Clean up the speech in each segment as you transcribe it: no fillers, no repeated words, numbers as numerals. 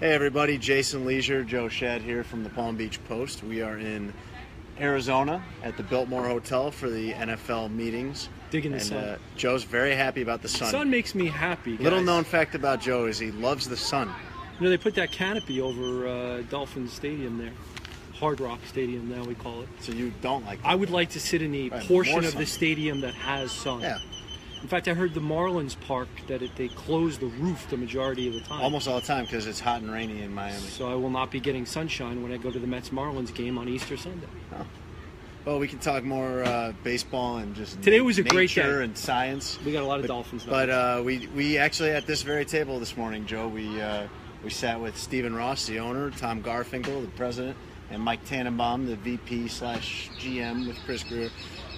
Hey everybody, Jason Leisure, Joe Schad here from the Palm Beach Post. We are in Arizona at the Biltmore Hotel for the NFL meetings. Digging the sun. Joe's very happy about the sun. The sun makes me happy, guys. Little known fact about Joe is he loves the sun. You know, they put that canopy over Dolphins Stadium there. Hard Rock Stadium now we call it. So you don't like that? I would like to sit in the portion of the stadium that has sun. Yeah. In fact, I heard the Marlins park that they close the roof the majority of the time. Almost all the time because it's hot and rainy in Miami. So I will not be getting sunshine when I go to the Mets-Marlins game on Easter Sunday. Oh. Well, we can talk more baseball and just today was a great day. Nature and science. We got a lot of Dolphins. But we actually at this very table this morning, Joe, we sat with Stephen Ross, the owner, Tom Garfinkel, the president, and Mike Tannenbaum, the VP/GM with Chris Greer.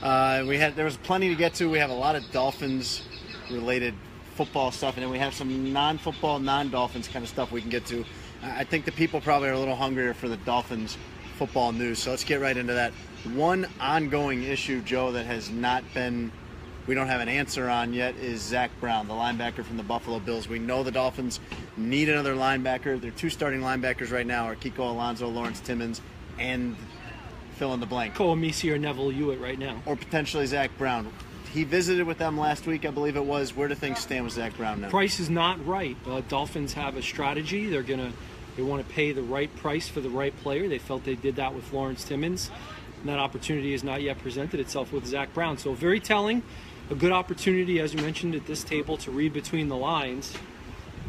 There was plenty to get to. We have a lot of Dolphins-related football stuff, and then we have some non-football, non-Dolphins kind of stuff we can get to. I think the people probably are a little hungrier for the Dolphins football news, so let's get right into that. One ongoing issue, Joe, that has not been, we don't have an answer on yet, is Zach Brown, the linebacker from the Buffalo Bills. We know the Dolphins need another linebacker. Their two starting linebackers right now are Kiko Alonso, Lawrence Timmons, and fill in the blank. Koamisi or Neville Hewitt right now. Or potentially Zach Brown. He visited with them last week, I believe it was. Where do things stand with Zach Brown now? Price is not right. Dolphins have a strategy. They want to pay the right price for the right player. They felt they did that with Lawrence Timmons. And that opportunity has not yet presented itself with Zach Brown. So very telling. A good opportunity, as you mentioned, at this table to read between the lines.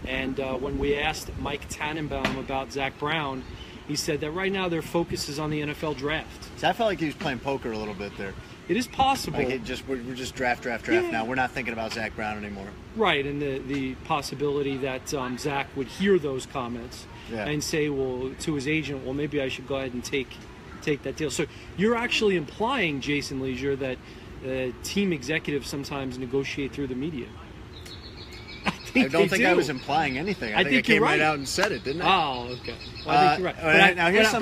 And when we asked Mike Tannenbaum about Zach Brown, he said that right now their focus is on the NFL draft. So I felt like he was playing poker a little bit there. It is possible. Like we're just draft now. We're not thinking about Zach Brown anymore. Right, and the possibility that Zach would hear those comments and say, well, to his agent, well, maybe I should go ahead and take that deal. So you're actually implying, Jason Leisure, that team executives sometimes negotiate through the media. I don't think I was implying anything. I think I came right out and said it, didn't I? Oh, okay. Well, I think you're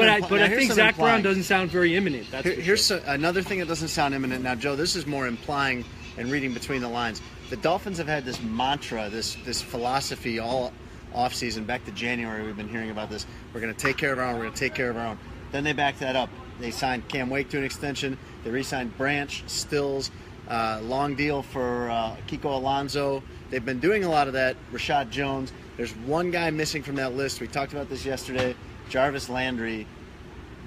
right. But I think Zach Brown doesn't sound very imminent. Here's another thing that doesn't sound imminent. Now, Joe, this is more implying and reading between the lines. The Dolphins have had this mantra, this philosophy all offseason. Back to January, we've been hearing about this. We're going to take care of our own. We're going to take care of our own. Then they backed that up. They signed Cam Wake to an extension. They re-signed Branch, Stills, long deal for Kiko Alonso. They've been doing a lot of that. Schad Jones. There's one guy missing from that list. We talked about this yesterday. Jarvis Landry.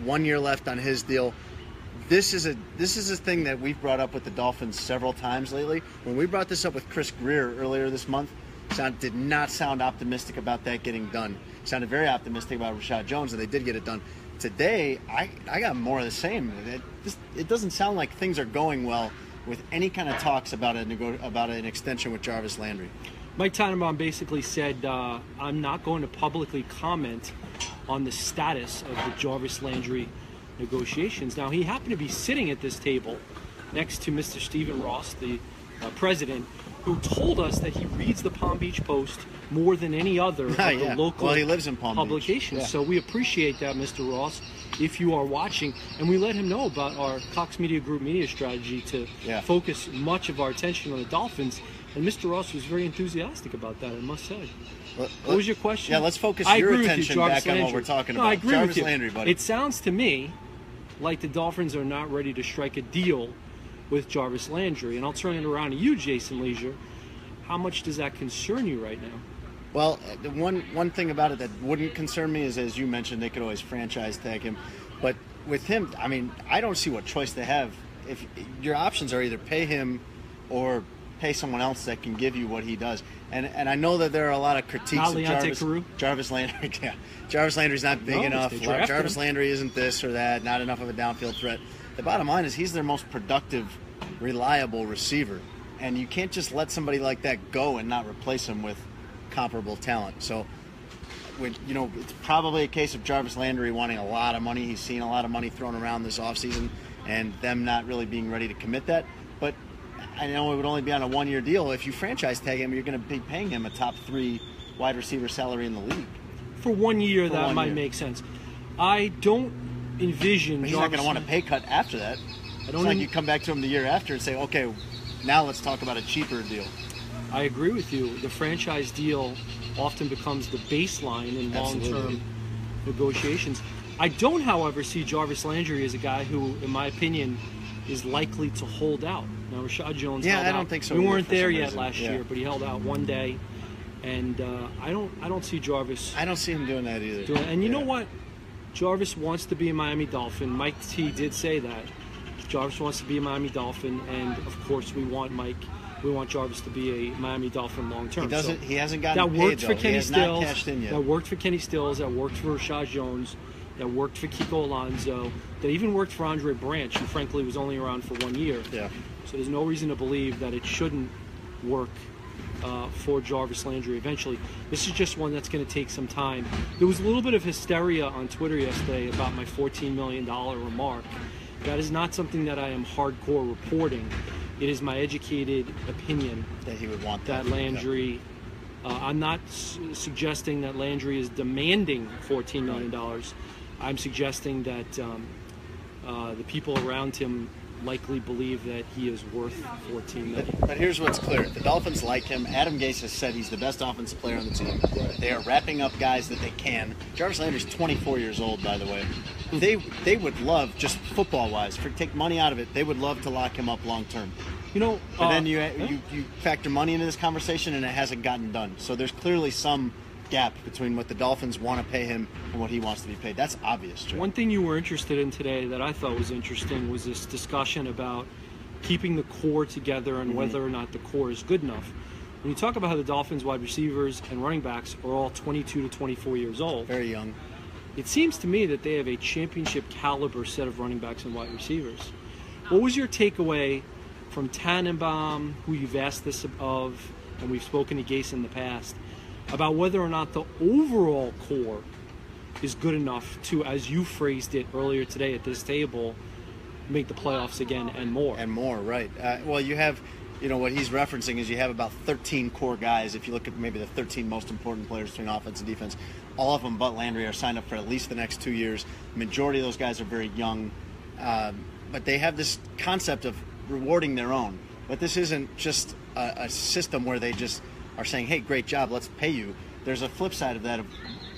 1 year left on his deal. This is a thing that we've brought up with the Dolphins several times lately. When we brought this up with Chris Greer earlier this month, did not sound optimistic about that getting done. Sounded very optimistic about Schad Jones, and they did get it done. Today, I got more of the same. It doesn't sound like things are going well with any kind of talks about an extension with Jarvis Landry. Mike Tannenbaum basically said, I'm not going to publicly comment on the status of the Jarvis Landry negotiations. Now, he happened to be sitting at this table next to Mr. Stephen Ross, the president, who told us that he reads the Palm Beach Post more than any other of the local he lives in Palm publications. Beach. So we appreciate that, Mr. Ross, if you are watching. And we let him know about our Cox Media Group media strategy to focus much of our attention on the Dolphins. And Mr. Ross was very enthusiastic about that, I must say. What was your question? Yeah, let's focus your attention back on what we're talking about. I agree Jarvis with you. Landry, buddy. It sounds to me like the Dolphins are not ready to strike a deal with Jarvis Landry. And I'll turn it around to you, Jason Leisure. How much does that concern you right now? Well, the one thing about it that wouldn't concern me is, as you mentioned, they could always franchise tag him. But with him, I mean, I don't see what choice they have. If your options are either pay him or pay someone else that can give you what he does. And I know that there are a lot of critiques of Jarvis Landry. Yeah, Jarvis Landry's not big enough. Jarvis Landry isn't this or that. Not enough of a downfield threat. The bottom line is he's their most productive, reliable receiver. And you can't just let somebody like that go and not replace him with comparable talent. So, it's probably a case of Jarvis Landry wanting a lot of money. He's seen a lot of money thrown around this offseason and them not really being ready to commit that. But I know it would only be on a 1 year deal. If you franchise tag him, you're going to be paying him a top 3 wide receiver salary in the league. For 1 year, that might make sense. I don't envision But he's not going to want a pay cut after that. It's like you come back to him the year after and say, okay, now let's talk about a cheaper deal. I agree with you. The franchise deal often becomes the baseline in Absolutely. long-term negotiations. I don't, however, see Jarvis Landry as a guy who, in my opinion, is likely to hold out. Now, Schad Jones held out. I don't think so We either, weren't for there some yet reason. last year, but he held out one day. And I don't see Jarvis I don't see him doing that either. doing it. And you know what? Jarvis wants to be a Miami Dolphin. Mike T did say that. Jarvis wants to be a Miami Dolphin, and of course we want Jarvis to be a Miami Dolphin long term. He hasn't gotten that paid, worked though. for Kenny He has Stills. not cashed in yet. That worked for Kenny Stills. That worked for Schad Jones. That worked for Kiko Alonso. That even worked for Andre Branch, who frankly was only around for 1 year. Yeah. So there's no reason to believe that it shouldn't work for Jarvis Landry eventually. This is just one that's going to take some time. There was a little bit of hysteria on Twitter yesterday about my $14 million remark. That is not something that I am hardcore reporting. It is my educated opinion That he would want that Landry. I'm not suggesting that Landry is demanding $14 million. I'm suggesting that the people around him likely believe that he is worth $14 million. But here's what's clear. The Dolphins like him. Adam Gase has said he's the best offensive player on the team. They are wrapping up guys that they can. Jarvis Landry's 24 years old, by the way. They would love, just football-wise, take money out of it, they would love to lock him up long-term. You know, But then you factor money into this conversation, and it hasn't gotten done. So there's clearly some gap between what the Dolphins want to pay him and what he wants to be paid. That's obvious, Joe. one thing you were interested in today that I thought was interesting was this discussion about keeping the core together and whether or not the core is good enough. When you talk about how the Dolphins wide receivers and running backs are all 22 to 24 years old, Very young. it seems to me that they have a championship caliber set of running backs and wide receivers. What was your takeaway from Tannenbaum, who you've asked this of, and we've spoken to Gase in the past, about whether or not the overall core is good enough to, as you phrased it earlier today at this table, make the playoffs again and more? And more, right. Well, you have, what he's referencing is you have about 13 core guys. If you look at maybe the 13 most important players between offense and defense, all of them but Landry are signed up for at least the next 2 years. The majority of those guys are very young. But they have this concept of rewarding their own. But this isn't just a system where they just are saying, hey, great job, let's pay you. There's a flip side of that of,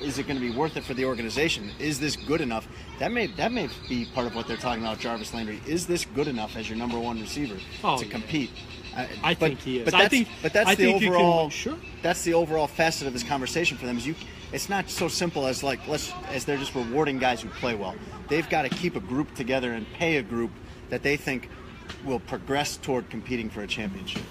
is it going to be worth it for the organization? Is this good enough? That may be part of what they're talking about, Jarvis Landry. Is this good enough as your number one receiver to compete? I think he is. But that's the overall. Sure. That's the overall facet of this conversation for them. It's not so simple as as they're just rewarding guys who play well. They've got to keep a group together and pay a group that they think will progress toward competing for a championship.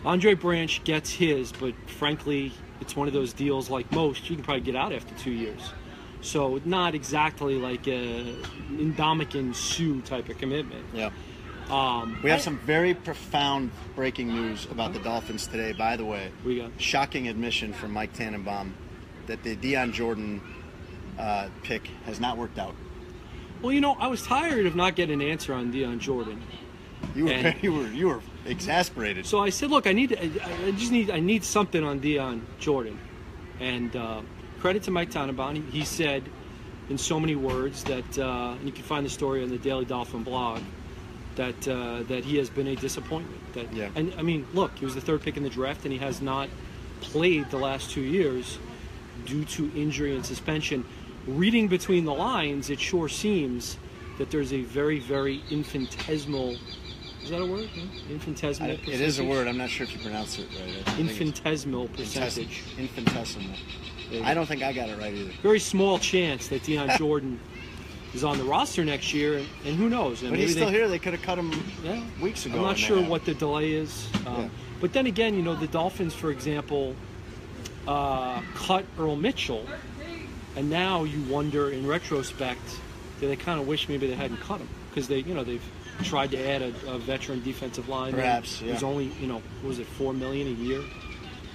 Andre Branch gets his, but frankly, it's one of those deals like most, you can probably get out after 2 years. So not exactly like a Ndamukong Suh type of commitment. Yeah. We have some very profound breaking news about the Dolphins today, by the way. We got shocking admission from Mike Tannenbaum that the Deion Jordan pick has not worked out. Well, I was tired of not getting an answer on Deion Jordan. You were exasperated. So I said, look, I need something on Deion Jordan. And credit to Mike Tannenbaum. He said in so many words that, and you can find the story on the Daily Dolphin blog, that he has been a disappointment. And I mean, look, he was the third pick in the draft, and he has not played the last 2 years due to injury and suspension. Reading between the lines, it sure seems that there's a very, very infinitesimal. Is that a word? Infinitesimal percentage? It is a word. I'm not sure if you pronounce it right. Infinitesimal percentage. Infinitesimal. I don't think I got it right either. Very small chance that Deion Jordan is on the roster next year, and who knows? But he's still here. They could have cut him weeks ago. I'm not sure what the delay is. But then again, the Dolphins, for example, cut Earl Mitchell, and now you wonder, in retrospect, that they kind of wish maybe they hadn't cut him because they've tried to add a veteran defensive lineman. Perhaps, yeah. Who's only, what was it, $4 million a year?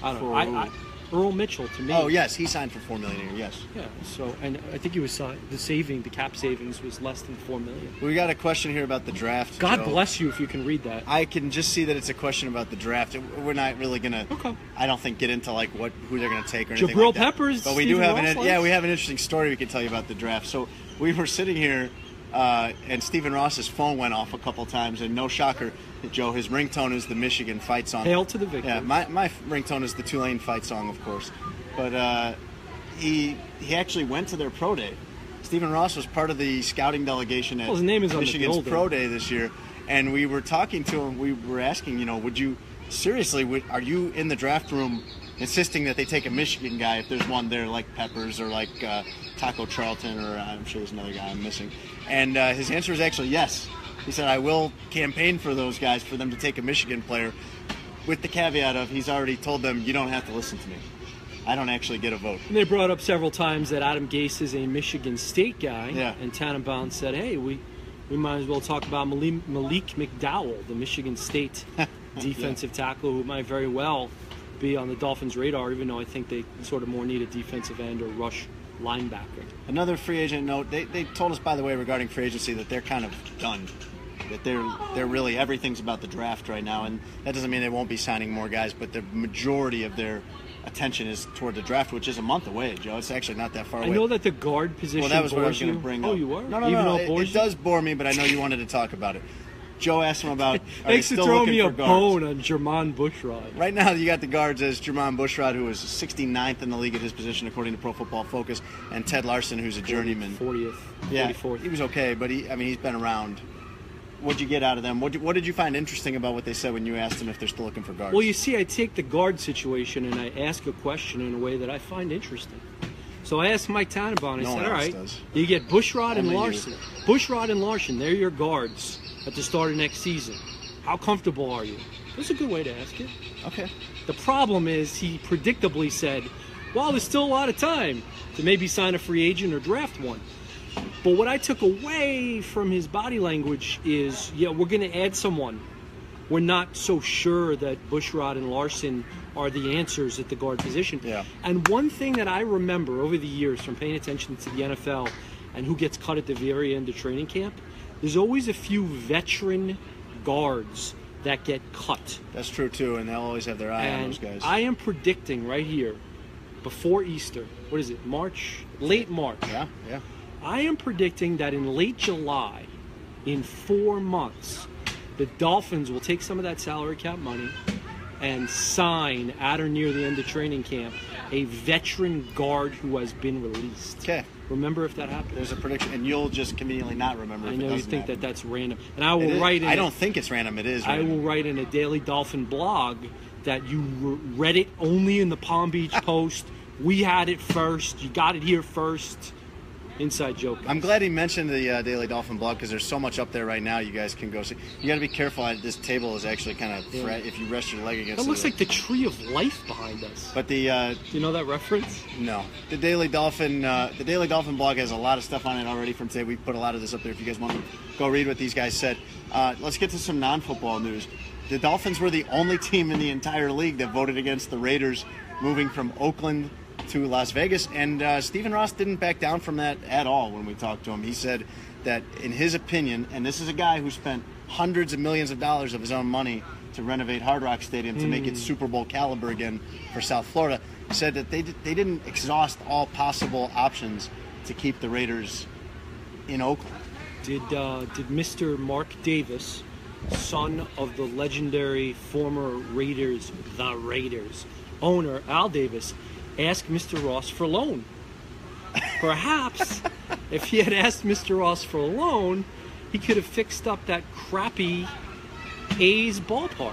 I don't know. Earl Mitchell, to me. Oh yes, he signed for $4 million a year. Yes. Yeah. So, and I think he was the cap savings was less than $4 million. We got a question here about the draft. God Joe. bless you if you can read that. I can just see that it's a question about the draft. We're not really gonna. Okay. I don't think get into who they're gonna take or anything Jabril like that. Peppers. But we do have we have an interesting story we can tell you about the draft. So we were sitting here, and Stephen Ross's phone went off a couple times, and no shocker, Joe, his ringtone is the Michigan fight song. Hail to the victor. Yeah, my ringtone is the Tulane fight song, of course. but he actually went to their pro day. Stephen Ross was part of the scouting delegation at his name is Michigan's on the pro day this year, and we were talking to him. We were asking, would you seriously? Are you in the draft room insisting that they take a Michigan guy if there's one there like Peppers or like Taco Charlton, or I'm sure there's another guy I'm missing? And his answer is actually yes. He said, I will campaign for those guys for them to take a Michigan player, with the caveat of he's already told them, you don't have to listen to me. I don't actually get a vote. And they brought up several times that Adam Gase is a Michigan State guy. Yeah. And Tannenbaum said, hey, we might as well talk about Malik McDowell, the Michigan State defensive tackle, who might very well be on the Dolphins' radar, even though I think they sort of more need a defensive end or rush linebacker. Another free agent note, they told us, by the way, regarding free agency, that they're kind of done. That they're really, everything's about the draft right now, and that doesn't mean they won't be signing more guys, but the majority of their attention is toward the draft, which is a month away, Joe. It's actually not that far away. I know that the guard position. Well, that was what I was going to you. bring up. Oh, you were? No. It does bore me, but I know you wanted to talk about it. Joe asked him about. Thanks for throwing me a bone on Jermon Bushrod. Right now, you got the guards as Jermon Bushrod, who is 69th in the league at his position according to Pro Football Focus, and Ted Larson, who's a journeyman. 40th, 44th. Yeah, he was okay, but he's been around. What'd you get out of them? What did you find interesting about what they said when you asked them if they're still looking for guards? Well, you see, I take the guard situation and I ask a question in a way that I find interesting. So I asked Mike Tannenbaum, I said, all right, you get Bushrod and Larson. Bushrod and Larson, they're your guards at the start of next season. How comfortable are you? That's a good way to ask it. Okay. The problem is he predictably said, well, there's still a lot of time to maybe sign a free agent or draft one. But what I took away from his body language is, we're going to add someone. We're not so sure that Bushrod and Larson are the answers at the guard position. Yeah. And one thing that I remember over the years from paying attention to the NFL and who gets cut at the very end of training camp, there's always a few veteran guards that get cut. That's true, too, and they'll always have their eye on those guys. I am predicting right here, before Easter, what is it, March? Late March. Yeah. I am predicting that in late July, in 4 months, the Dolphins will take some of that salary cap money and sign at or near the end of training camp a veteran guard who has been released. Okay. Remember if that happens? There's a prediction, and you'll just conventionally not remember if it doesn't I know you think happen. that's random. And I will write in I don't think it's random. It is random. I will write in a Daily Dolphin blog that you read it only in the Palm Beach Post. We had it first. You got it here first. Inside joke. I'm glad he mentioned the Daily Dolphin blog, because there's so much up there right now you guys can go see. You got to be careful. This table is actually kind of if you rest your leg against it. That looks like the tree of life behind us. But the do you know that reference? No. The Daily Dolphin blog has a lot of stuff on it already from today. We put a lot of this up there if you guys want to go read what these guys said. Let's get to some non-football news. The Dolphins were the only team in the entire league that voted against the Raiders moving from Oakland to Las Vegas, and Stephen Ross didn't back down from that at all when we talked to him. He said that, in his opinion, and this is a guy who spent hundreds of millions of dollars of his own money to renovate Hard Rock Stadium to make it Super Bowl caliber again for South Florida, said that they didn't exhaust all possible options to keep the Raiders in Oakland. Did Mr. Mark Davis, son of the legendary former Raiders owner Al Davis, ask Mr. Ross for a loan? Perhaps if he had asked Mr. Ross for a loan, he could have fixed up that crappy A's ballpark.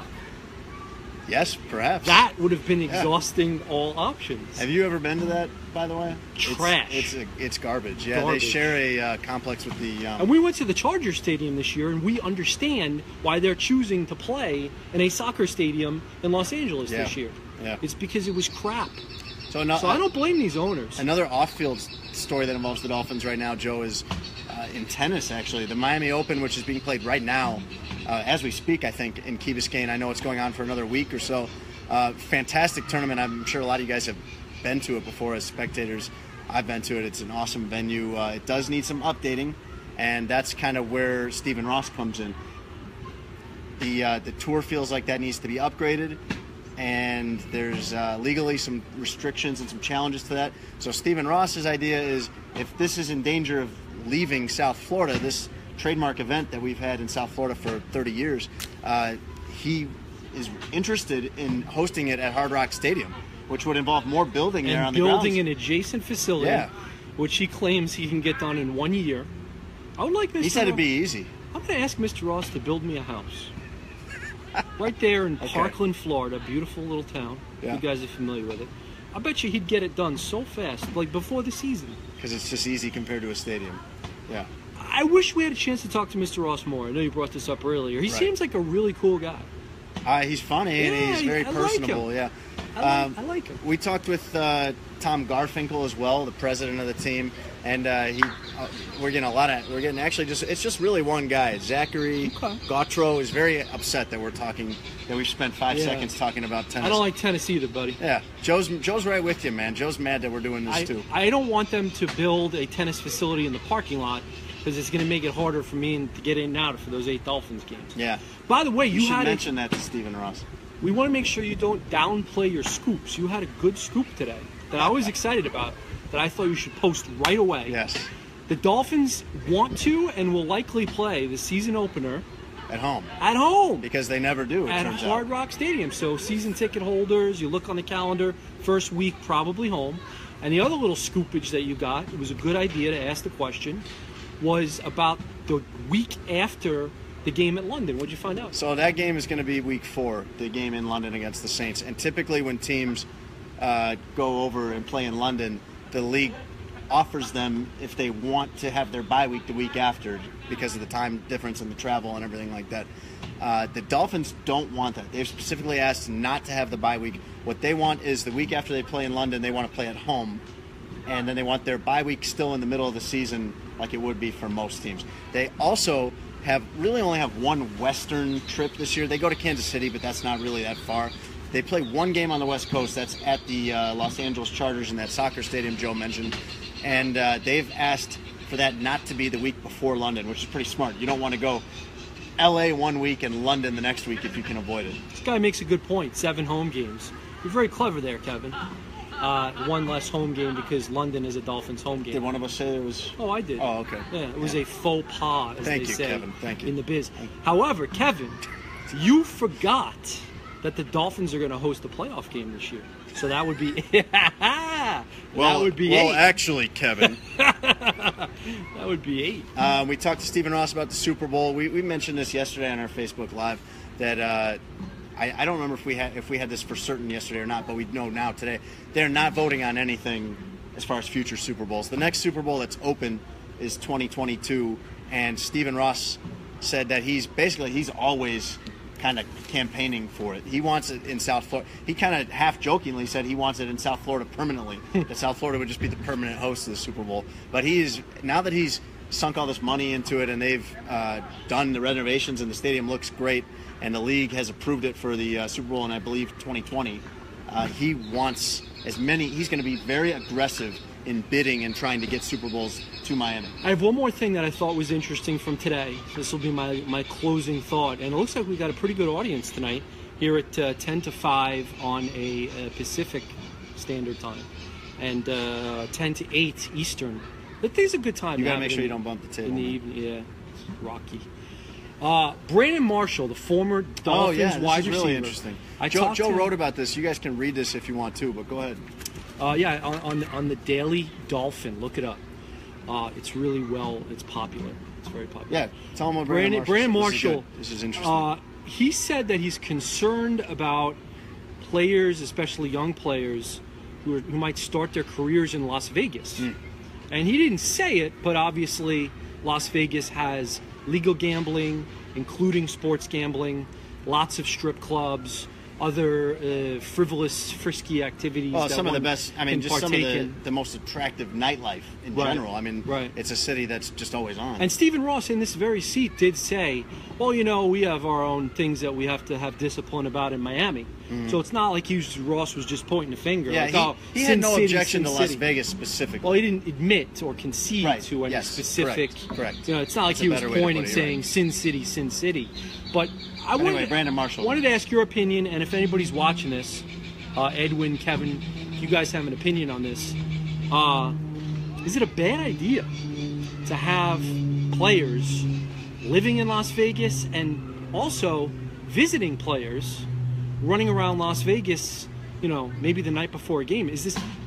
Yes, perhaps. That would have been exhausting all options. Have you ever been to that, by the way? Trash. It's garbage. Yeah, garbage. They share a complex with the... And we went to the Chargers Stadium this year, and we understand why they're choosing to play in a soccer stadium in Los Angeles this year. Yeah. It's because it was crap. So I don't blame these owners. Another off-field story that involves the Dolphins right now, Joe, is in tennis, actually. The Miami Open, which is being played right now, as we speak, I think, in Key Biscayne. I know it's going on for another week or so. Fantastic tournament. I'm sure a lot of you guys have been to it before as spectators. I've been to it. It's an awesome venue. It does need some updating, and that's kind of where Stephen Ross comes in. The tour feels like that needs to be upgraded, and there's legally some restrictions and some challenges to that. So Stephen Ross's idea is, if this is in danger of leaving South Florida, this trademark event that we've had in South Florida for 30 years, he is interested in hosting it at Hard Rock Stadium, which would involve more building there and on the grounds. building an adjacent facility, Yeah. which he claims he can get done in 1 year. I would like Mr. He said it'd Ross- be easy. I'm going to ask Mr. Ross to build me a house. Right there in Parkland, Florida, beautiful little town. Yeah. You guys are familiar with it. I bet you he'd get it done so fast, like before the season. Because it's just easy compared to a stadium. Yeah. I wish we had a chance to talk to Mr. Ross more. I know you brought this up earlier. He Right. seems like a really cool guy. He's funny and Yeah, he's very I like personable. him. Yeah. I like him. We talked with Tom Garfinkel as well, the president of the team, and we're getting actually it's just really one guy. Zachary Gautreau is very upset that we've spent 5 seconds talking about tennis. I don't like tennis either, buddy. Yeah, Joe's right with you, man. Joe's mad that we're doing this too. I don't want them to build a tennis facility in the parking lot because it's going to make it harder for me to get in and out for those 8 Dolphins games. Yeah. By the way, You should had mention that to Stephen Ross. We want to make sure you don't downplay your scoops. You had a good scoop today that I was excited about, that I thought you should post right away. Yes. The Dolphins want to and will likely play the season opener At home. at home Because they never do, it at turns Hard out. Rock Stadium. So season ticket holders, you look on the calendar, first week probably home. And the other little scoopage that you got, it was a good idea to ask the question, was about the week after the game at London. What'd you find out? So that game is going to be week 4, the game in London against the Saints. And typically when teams go over and play in London, the league offers them, if they want to have their bye week the week after, because of the time difference and the travel and everything like that. The Dolphins don't want that. They've specifically asked not to have the bye week. What they want is the week after they play in London, they want to play at home. And then they want their bye week still in the middle of the season like it would be for most teams. They also only have one Western trip this year. They go to Kansas City, but that's not really that far. They play one game on the West Coast. That's at the Los Angeles Chargers in that soccer stadium Joe mentioned. And they've asked for that not to be the week before London, which is pretty smart. You don't want to go LA one week and London the next week if you can avoid it. This guy makes a good point. 7 home games. You're very clever there, Kevin. One less home game because London is a Dolphins home game. Did one of us say it was? Oh, I did. Oh, okay. Yeah, it was a faux pas, as Thank they you, say Kevin. Thank you. in the biz. However, Kevin, you forgot that the Dolphins are going to host a playoff game this year. So that would be that would be 8. Actually, Kevin. That would be 8. We talked to Stephen Ross about the Super Bowl. We mentioned this yesterday on our Facebook Live that I don't remember if we had this for certain yesterday or not, but we know now today they're not voting on anything as far as future Super Bowls. The next Super Bowl that's open is 2022, and Stephen Ross said that he's always kind of campaigning for it. He wants it in South Florida. He kind of half jokingly said he wants it in South Florida permanently. That South Florida would just be the permanent host of the Super Bowl. But now that he's sunk all this money into it and they've done the renovations and the stadium looks great and the league has approved it for the Super Bowl in, I believe, 2020, he wants he's going to be very aggressive in bidding and trying to get Super Bowls to Miami. I have one more thing that I thought was interesting from today. This will be my closing thought. And it looks like we got a pretty good audience tonight here at 10 to 5 on a Pacific Standard Time and 10 to 8 Eastern. I think it's a good time. You got to make sure you don't bump the table. In the evening, yeah. It's rocky. Brandon Marshall, the former Dolphins wide receiver. Really interesting. Joe wrote about this. You guys can read this if you want to, but go ahead. On the Daily Dolphin. Look it up. It's really it's popular. It's very popular. Yeah, tell him what Brandon Marshall. This is interesting. He said that he's concerned about players, especially young players, who might start their careers in Las Vegas. And he didn't say it, but obviously Las Vegas has legal gambling, including sports gambling, lots of strip clubs, other frivolous, frisky activities. Well, some of the best, just some of the most attractive nightlife in general. It's a city that's just always on. And Stephen Ross in this very seat did say, well, we have our own things that we have to have discipline about in Miami. So it's not like Ross was just pointing the finger. Yeah, he had no objection to Las Vegas specifically. Well, he didn't admit or concede to any specific. Correct. It's not like he was pointing saying Sin City, Sin City. But Brandon Marshall. I wanted to ask your opinion, and if anybody's watching this, Edwin, Kevin, if you guys have an opinion on this, is it a bad idea to have players living in Las Vegas and also visiting players running around Las Vegas maybe the night before a game.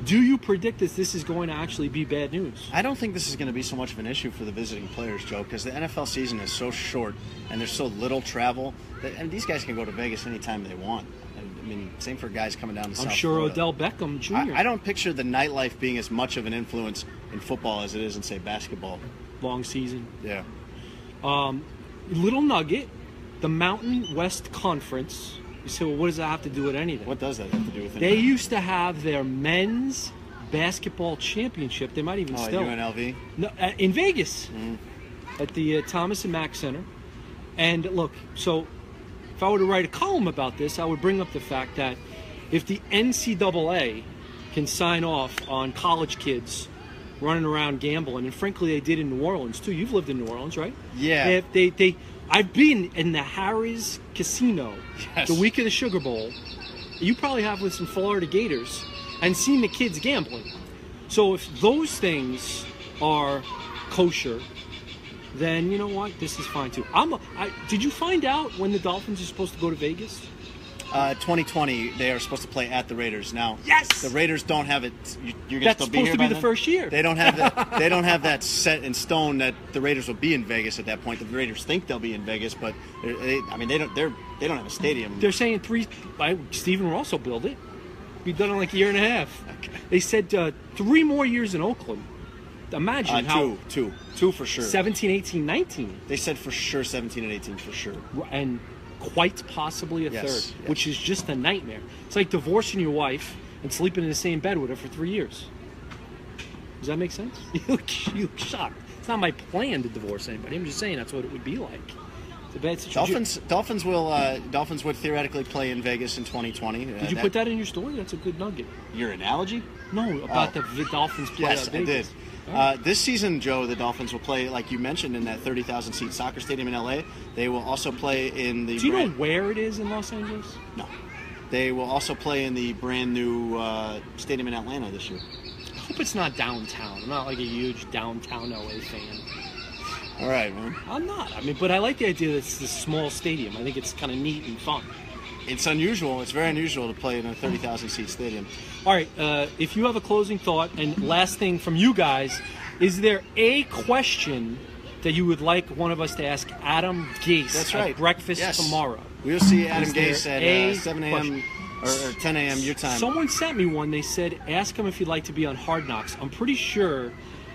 Do you predict that this is going to actually be bad news? I don't think this is going to be so much of an issue for the visiting players, Joe, because the NFL season is so short and there's so little travel and these guys can go to Vegas anytime they want. I mean, same for guys coming down to South Florida. Odell Beckham Jr. I don't picture the nightlife being as much of an influence in football as it is in, say, basketball. Long season. Yeah. Little nugget, the Mountain West Conference. You say, well, what does that have to do with anything? What does that have to do with anything? They used to have their men's basketball championship. They might even still. UNLV? No, in Vegas, at the Thomas and Mack Center. And look, so if I were to write a column about this, I would bring up the fact that if the NCAA can sign off on college kids running around gambling, and frankly they did in New Orleans too. You've lived in New Orleans, right? Yeah. I've been in the Harrah's Casino the week of the Sugar Bowl. You probably have with some Florida Gators and seen the kids gambling. So if those things are kosher, then you know what? This is fine too. Did you find out when the Dolphins are supposed to go to Vegas? 2020, they are supposed to play at the Raiders. Now, yes! The Raiders don't have it. You're going That's to be here supposed to by be the then? first year. They don't have that. They don't have that set in stone that the Raiders will be in Vegas at that point. The Raiders think they'll be in Vegas, but they don't have a stadium. They're saying Stephen Ross will build it. We've done it in like a year and a half. Okay. They said 3 more years in Oakland. Imagine how... Two for sure. 17, 18, 19. They said for sure 17 and 18 for sure. And quite possibly a third, which is just a nightmare. It's like divorcing your wife and sleeping in the same bed with her for 3 years. Does that make sense? You look shocked. It's not my plan to divorce anybody. I'm just saying that's what it would be like. It's a bad situation. Dolphins would theoretically play in Vegas in 2020. Did you put that in your story? That's a good nugget. Your analogy? No, about the Dolphins play Yes, at Vegas. I did. This season, Joe, the Dolphins will play, like you mentioned, in that 30,000-seat soccer stadium in L.A. They will also play in the... Do you know where it is in Los Angeles? No. They will also play in the brand-new stadium in Atlanta this year. I hope it's not downtown. I'm not like a huge downtown L.A. fan. All right, man. I'm not. But I like the idea that it's this small stadium. I think it's kind of neat and fun. It's unusual. It's very unusual to play in a 30,000-seat stadium. All right. If you have a closing thought, and last thing from you guys, is there a question that you would like one of us to ask Adam Gase at breakfast tomorrow? We'll see Adam Gase at 7 a.m. or 10 a.m. your time. Someone sent me one. They said, ask him if he'd like to be on Hard Knocks. I'm pretty sure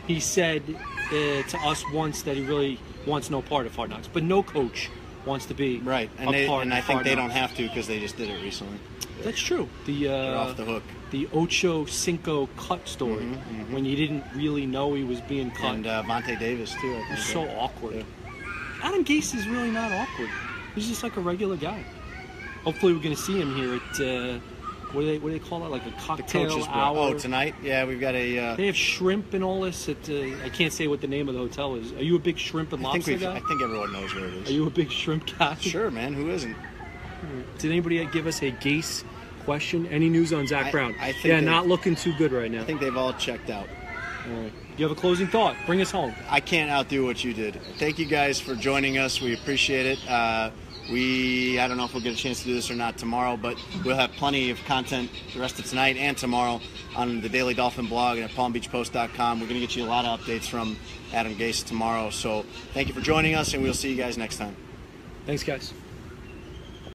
he said to us once that he really wants no part of Hard Knocks, but no coach wants to be right, and I think they don't have to because they just did it recently. That's true. They're off the hook. The Ocho Cinco cut story, when you didn't really know he was being cut. And Vontae Davis too. I think. So awkward. Yeah. Adam Gase is really not awkward. He's just like a regular guy. Hopefully, we're going to see him here at what do they call it? Like a cocktail hour. Oh, tonight? Yeah, we've got a. They have shrimp and all this. At I can't say what the name of the hotel is. Are you a big shrimp and lobster guy? I think everyone knows where it is. Are you a big shrimp guy? Sure, man. Who isn't? Did anybody give us a Gase question? Any news on Zach Brown? I think not looking too good right now. I think they've all checked out. All right. You have a closing thought? Bring us home. I can't outdo what you did. Thank you guys for joining us. We appreciate it. I don't know if we'll get a chance to do this or not tomorrow, but we'll have plenty of content the rest of tonight and tomorrow on the Daily Dolphin blog and at PalmBeachPost.com. We're going to get you a lot of updates from Adam Gase tomorrow. So thank you for joining us, and we'll see you guys next time. Thanks, guys.